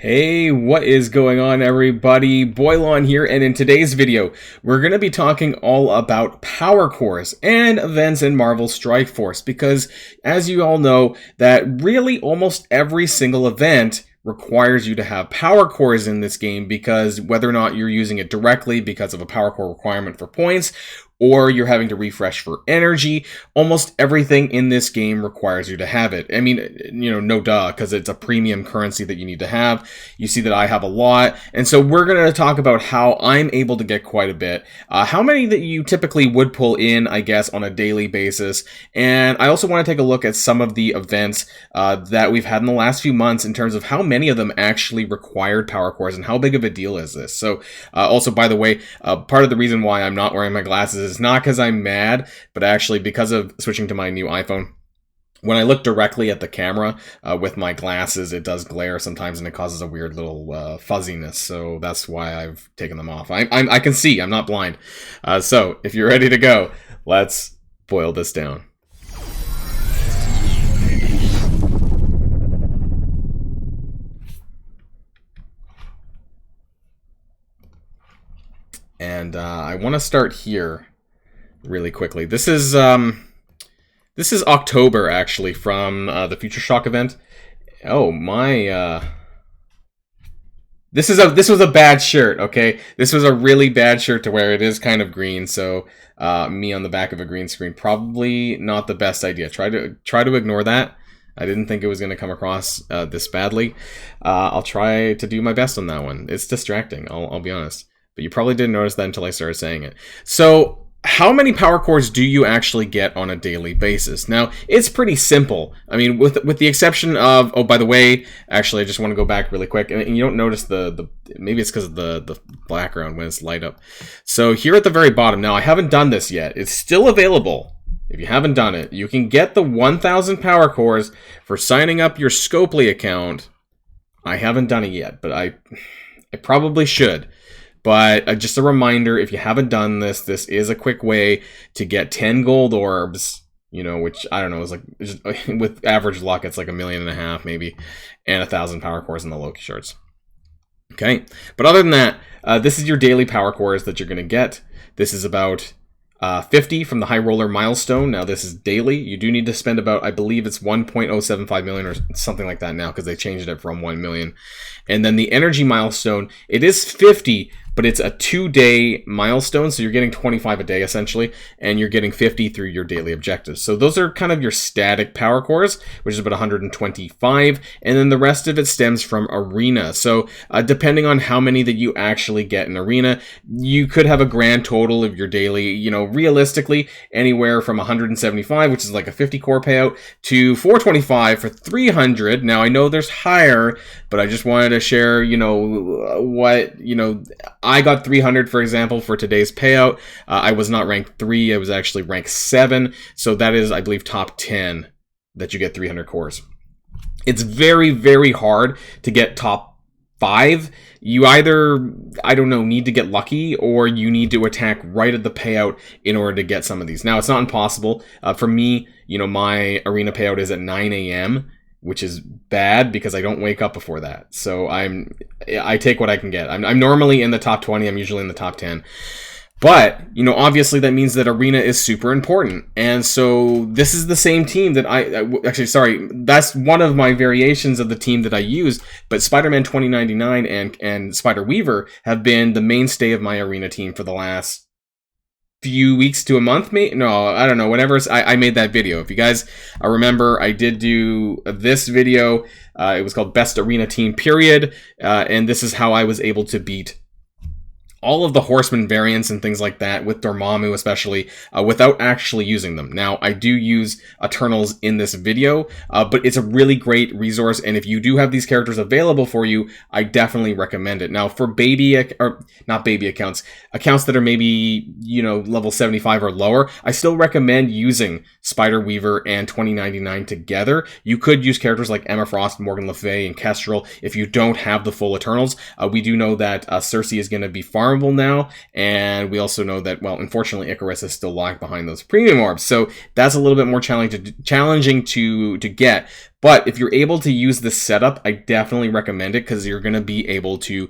Hey, what is going on, everybody? Boilon here, and in today's video, we're going to be talking all about power cores and events in Marvel Strike Force, because as you all know, that really almost every single event requires you to have power cores in this game, because whether or not you're using it directly because of a power core requirement for points, or you're having to refresh for energy, almost everything in this game requires you to have it. I mean, no duh, because it's a premium currency that you need to have. You see that I have a lot, and so we're going to talk about how I'm able to get quite a bit, how many that you typically would pull in, I guess, on a daily basis, and I also want to take a look at some of the events that we've had in the last few months in terms of how many of them actually required power cores and how big of a deal is this. So, also, by the way, part of the reason why I'm not wearing my glasses is not because I'm mad, but actually because of switching to my new iPhone. When I look directly at the camera with my glasses, it does glare sometimes, and it causes a weird little fuzziness. So that's why I've taken them off. I can see. I'm not blind. So if you're ready to go, let's boil this down. And I want to start here really quickly. This is October, actually, from the Future Shock event. Oh my! This was a bad shirt. Okay, this was a really bad shirt to wear. It is kind of green, so me on the back of a green screen, probably not the best idea. Try to ignore that. I didn't think it was going to come across this badly. I'll try to do my best on that one. It's distracting. I'll be honest, but you probably didn't notice that until I started saying it. So, how many power cores do you actually get on a daily basis? Now, it's pretty simple. I mean, with the exception of, oh, by the way, actually, I just want to go back really quick, and you don't notice the maybe it's because of the background when it's light up. So here at the very bottom, now I haven't done this yet. It's still available. If you haven't done it, you can get the 1,000 power cores for signing up your Scopely account. I haven't done it yet, but I probably should. But just a reminder, if you haven't done this, this is a quick way to get 10 gold orbs, which, I don't know, is like, with average luck, it's like 1.5 million maybe, and 1,000 power cores in the Loki shorts. Okay, but other than that, this is your daily power cores that you're going to get. This is about 50 from the High Roller milestone. Now, this is daily. You do need to spend about, I believe it's 1.075 million or something like that now, because they changed it from 1 million. And then the energy milestone, it is 50, but it's a 2-day milestone, so you're getting 25 a day essentially, and you're getting 50 through your daily objectives. So those are kind of your static power cores, which is about 125, and then the rest of it stems from arena. So depending on how many that you actually get in arena, you could have a grand total of your daily, realistically anywhere from 175, which is like a 50 core payout, to 425 for 300. Now I know there's higher, but I just wanted to share, what, I got 300, for example, for today's payout. I was not ranked 3. I was actually ranked 7. So that is, I believe, top 10 that you get 300 cores. It's very, very hard to get top 5. You either, I don't know, need to get lucky, or you need to attack right at the payout in order to get some of these. Now, it's not impossible. For me, my arena payout is at 9 a.m., which is bad because I don't wake up before that. So I take what I can get. I'm normally in the top 20. I'm usually in the top 10. But, obviously that means that arena is super important. And so this is the same team that that's one of my variations of the team that I used. But Spider-Man 2099 and Spider-Weaver have been the mainstay of my arena team for the last few weeks to a month, maybe? No, I don't know. Whenever I made that video. If you guys remember, I did do this video. It was called Best Arena Team, period. And this is how I was able to beat all of the Horseman variants and things like that, with Dormammu especially, without actually using them. Now, I do use Eternals in this video, but it's a really great resource, and if you do have these characters available for you, I definitely recommend it. Now, for not baby accounts that are maybe, level 75 or lower, I still recommend using Spider-Weaver and 2099 together. You could use characters like Emma Frost, Morgan Le Fay, and Kestrel if you don't have the full Eternals. We do know that Cersei is going to be farmed farmable now, and we also know that, well, unfortunately, Icarus is still locked behind those premium orbs, so that's a little bit more challenging to get. But if you're able to use this setup, I definitely recommend it, because you're going to be able to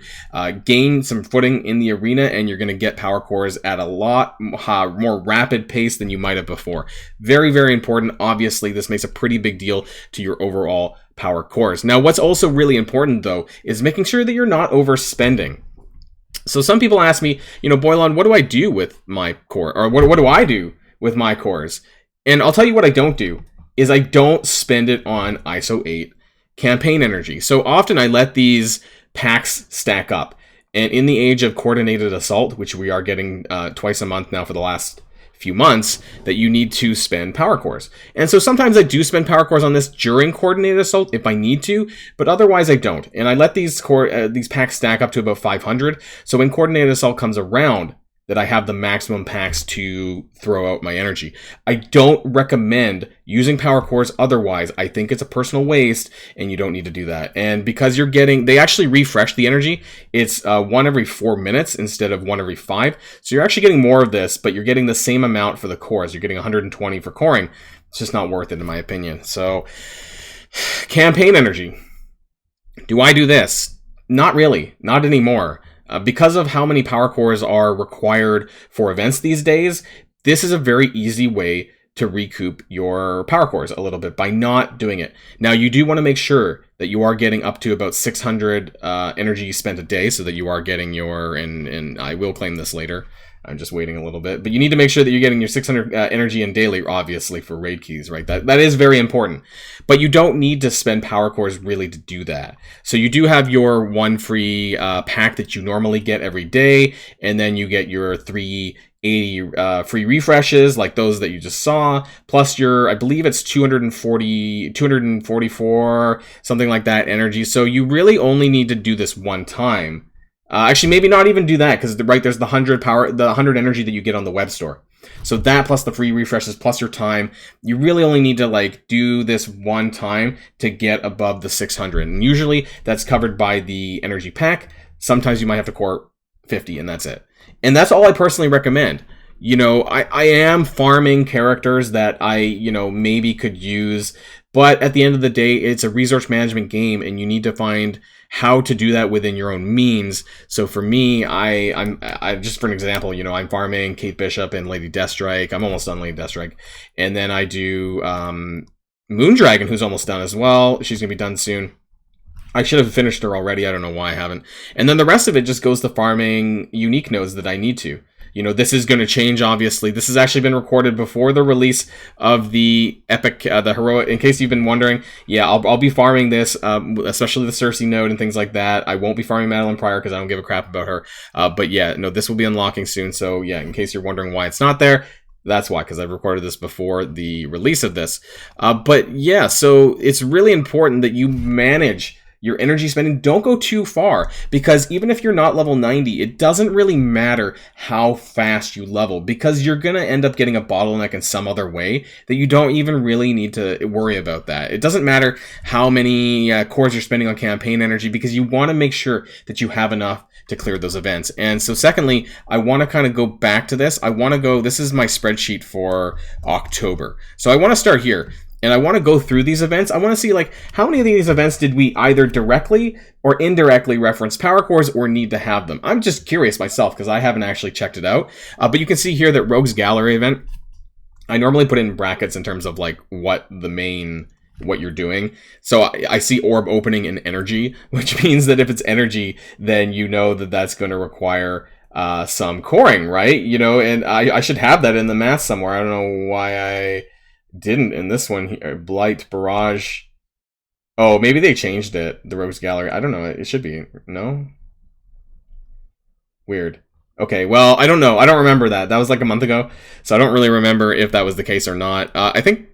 gain some footing in the arena, and you're going to get power cores at a lot more rapid pace than you might have before. Very, very important. Obviously, this makes a pretty big deal to your overall power cores. Now, what's also really important, though, is making sure that you're not overspending. So some people ask me, Boilon, what do I do with my core? Or what do I do with my cores? And I'll tell you what I don't do. Is I don't spend it on ISO 8 campaign energy. So often I let these packs stack up. And in the age of coordinated assault, which we are getting twice a month now for the last few months, that you need to spend power cores. And so sometimes I do spend power cores on this during coordinated assault if I need to, but otherwise I don't. And I let these packs stack up to about 500. So when coordinated assault comes around, that I have the maximum packs to throw out my energy. I don't recommend using power cores otherwise. I think it's a personal waste, and you don't need to do that. And because they actually refresh the energy. It's 1 every 4 minutes instead of 1 every 5. So you're actually getting more of this, but you're getting the same amount for the cores. You're getting 120 for coring. It's just not worth it, in my opinion. So, campaign energy. Do I do this? Not really. Not anymore. Because of how many power cores are required for events these days, this is a very easy way to recoup your power cores a little bit by not doing it. Now, you do want to make sure that you are getting up to about 600 energy spent a day, so that you are getting your, and I will claim this later, I'm just waiting a little bit, but you need to make sure that you're getting your 600 energy in daily, obviously, for raid keys, right? That is very important. But you don't need to spend power cores really to do that. So you do have your 1 free pack that you normally get every day, and then you get your 380 free refreshes, like those that you just saw, plus your, I believe it's 244, something like that, energy. So you really only need to do this one time. Actually, maybe not even do that, because there's the 100 energy that you get on the web store. So that plus the free refreshes plus your time, you really only need to do this one time to get above the 600. And usually that's covered by the energy pack. Sometimes you might have to core 50, and that's it. And that's all I personally recommend. I am farming characters that I, maybe could use, but at the end of the day, it's a resource management game, and you need to find how to do that within your own means. So for me, I'm just for an example, I'm farming Kate Bishop and Lady Deathstrike. I'm almost done Lady Deathstrike, and then I do Moondragon, who's almost done as well. She's gonna be done soon. I should have finished her already. I don't know why I haven't. And then the rest of it just goes to farming unique nodes that I need to. This is going to change, obviously. This has actually been recorded before the release of the epic, the heroic. In case you've been wondering, yeah, I'll be farming this, especially the Cersei node and things like that. I won't be farming Madeline Pryor because I don't give a crap about her. But yeah, no, this will be unlocking soon. So yeah, in case you're wondering why it's not there, that's why, because I've recorded this before the release of this. But yeah, so it's really important that you manage your energy spending. Don't go too far, because even if you're not level 90, it doesn't really matter how fast you level, because you're going to end up getting a bottleneck in some other way that you don't even really need to worry about that. It doesn't matter how many cores you're spending on campaign energy, because you want to make sure that you have enough to clear those events. And so secondly, I want to kind of go back to this. This is my spreadsheet for October. So I want to start here. And I want to go through these events. I want to see how many of these events did we either directly or indirectly reference power cores or need to have them. I'm just curious myself, because I haven't actually checked it out. But you can see here that Rogue's Gallery event, I normally put it in brackets in terms of what you're doing. So I see orb opening and energy, which means that if it's energy, then you know that that's going to require some coring, right? And I should have that in the math somewhere. I don't know why I didn't in this one here. Blight, Barrage. Oh, maybe they changed it. The Rogues Gallery. I don't know. It should be. No? Weird. Okay, well, I don't know. I don't remember that. That was a month ago. So I don't really remember if that was the case or not. I think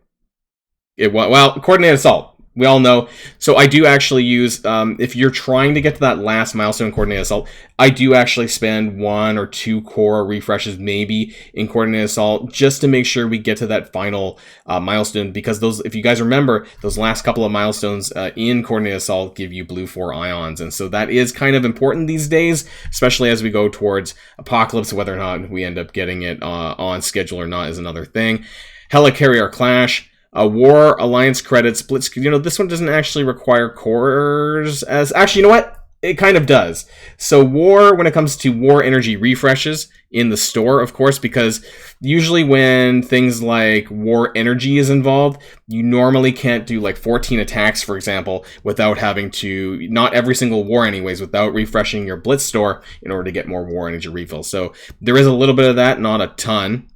it was. Well, Coordinated Assault. we all know. So I do actually use, if you're trying to get to that last milestone coordinated assault, I do actually spend 1 or 2 core refreshes maybe in coordinated assault just to make sure we get to that final milestone, because those, if you guys remember, those last couple of milestones in coordinated assault give you blue 4 ions, and so that is kind of important these days, especially as we go towards Apocalypse. Whether or not we end up getting it on schedule or not is another thing. Helicarrier Clash. War Alliance credits, Blitz. This one doesn't actually require cores as. Actually, you know what? It kind of does. So War, when it comes to War energy refreshes in the store, of course, because usually when things like War energy is involved, you normally can't do like 14 attacks, for example, without having to, not every single War anyways, without refreshing your Blitz store in order to get more War energy refills. So there is a little bit of that, not a ton.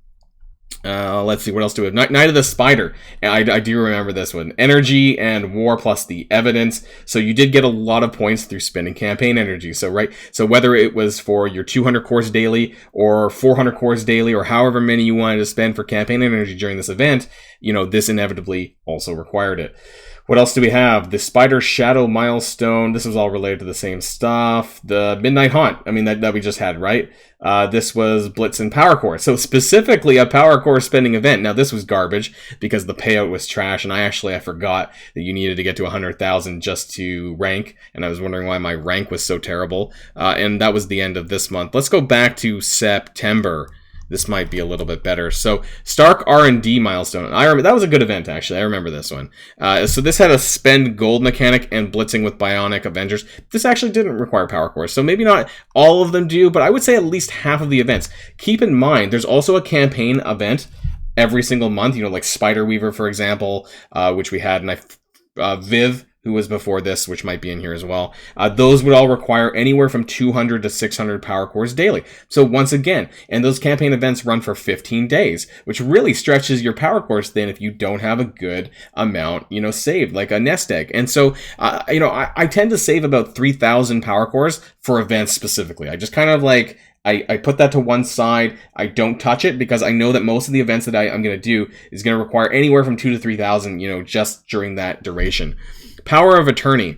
Let's see, what else do we have? Night of the Spider. I do remember this one. Energy and War plus the evidence. So you did get a lot of points through spending campaign energy. So whether it was for your 200 cores daily or 400 cores daily or however many you wanted to spend for campaign energy during this event, this inevitably also required it. What else do we have? The Spider Shadow Milestone. This was all related to the same stuff. The Midnight Haunt. That we just had, right? This was Blitz and Power Core. So specifically a Power Core spending event. Now this was garbage because the payout was trash, and I forgot that you needed to get to 100,000 just to rank, and I was wondering why my rank was so terrible. And that was the end of this month. Let's go back to September. This might be a little bit better. So Stark R&D milestone. I remember that was a good event, actually. I remember this one. So this had a spend gold mechanic and blitzing with Bionic Avengers. This actually didn't require power cores, so maybe not all of them do, but I would say at least half of the events. Keep in mind, there's also a campaign event every single month. Like Spider Weaver, for example, which we had, and Viv, who was before this, which might be in here as well. Those would all require anywhere from 200 to 600 power cores daily. So once again, and those campaign events run for 15 days, which really stretches your power cores thin if you don't have a good amount, saved, like a nest egg. And so, I tend to save about 3,000 power cores for events specifically. I just kind of I put that to one side. I don't touch it because I know that most of the events that I'm going to do is going to require anywhere from 2,000 to 3,000, just during that duration. Power of Attorney.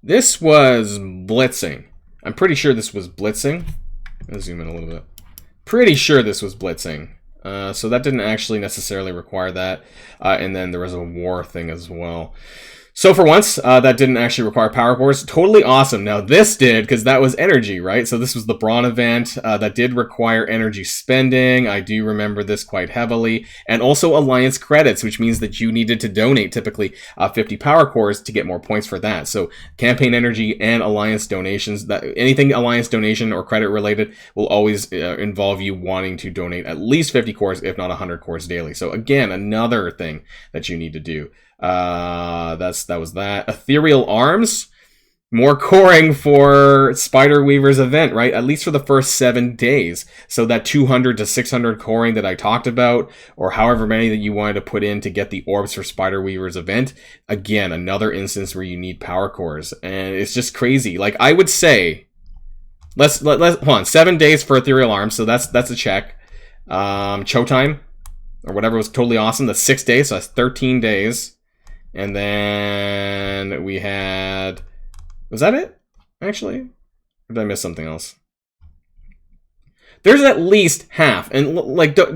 This was blitzing. I'm pretty sure this was blitzing. Let's zoom in a little bit. Pretty sure this was blitzing. So that didn't actually necessarily require that. And then there was a war thing as well. So for once, that didn't actually require power cores. Totally awesome. Now this did, because that was energy, right? So this was the Brawn event that did require energy spending. I do remember this quite heavily. And also Alliance credits, which means that you needed to donate typically 50 power cores to get more points for that. So campaign energy and Alliance donations, anything Alliance donation or credit related will always involve you wanting to donate at least 50 cores, if not 100 cores daily. So again, another thing that you need to do. That was that. Ethereal Arms, more coring for Spider Weaver's event, right? At least for the first 7 days. So that 200 to 600 coring that I talked about, or however many that you wanted to put in to get the orbs for Spider Weaver's event. Again, another instance where you need power cores, and it's just crazy. I would say, let's hold on, 7 days for Ethereal Arms, so that's a check. Showtime or whatever was totally awesome. That's 6 days, so that's 13 days. And then we had... Was that it? Actually? Or did I miss something else? There's at least half. And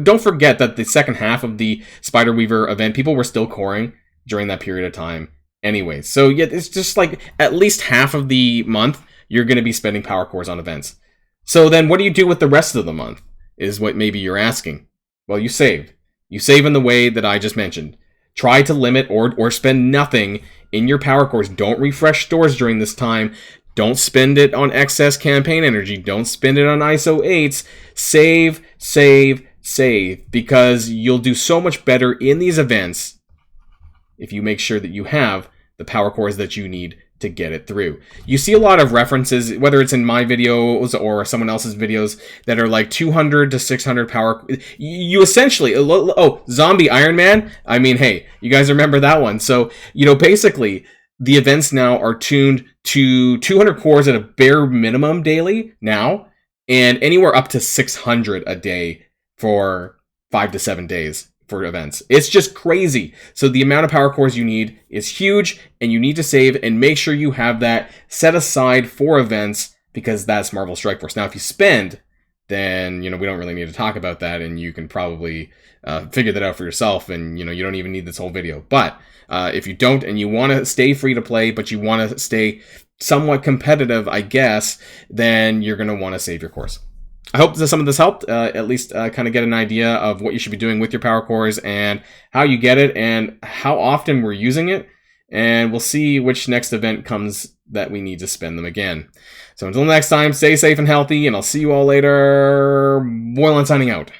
don't forget that the second half of the Spider Weaver event, people were still coring during that period of time anyway. So yeah, it's just at least half of the month, you're going to be spending power cores on events. So then what do you do with the rest of the month? Is what maybe you're asking. Well, you save. You save in the way that I just mentioned. Try to limit or spend nothing in your power cores. Don't refresh stores during this time. Don't spend it on excess campaign energy. Don't spend it on ISO 8s. Save, save, save. Because you'll do so much better in these events if you make sure that you have the power cores that you need to get it through. You see a lot of references, whether it's in my videos or someone else's videos, that are 200 to 600 power. You essentially, Zombie Iron Man. Hey, you guys remember that one. So, basically, the events now are tuned to 200 cores at a bare minimum daily now, and anywhere up to 600 a day for 5 to 7 days for events. It's just crazy. So the amount of power cores you need is huge, and you need to save and make sure you have that set aside for events, because that's Marvel Strike Force. Now, if you spend, then, we don't really need to talk about that, and you can probably figure that out for yourself, and, you don't even need this whole video. But if you don't, and you want to stay free to play, but you want to stay somewhat competitive, I guess, then you're going to want to save your cores. I hope that some of this helped, at least kind of get an idea of what you should be doing with your power cores and how you get it and how often we're using it. And we'll see which next event comes that we need to spend them again. So until next time, stay safe and healthy, and I'll see you all later. Boilon signing out.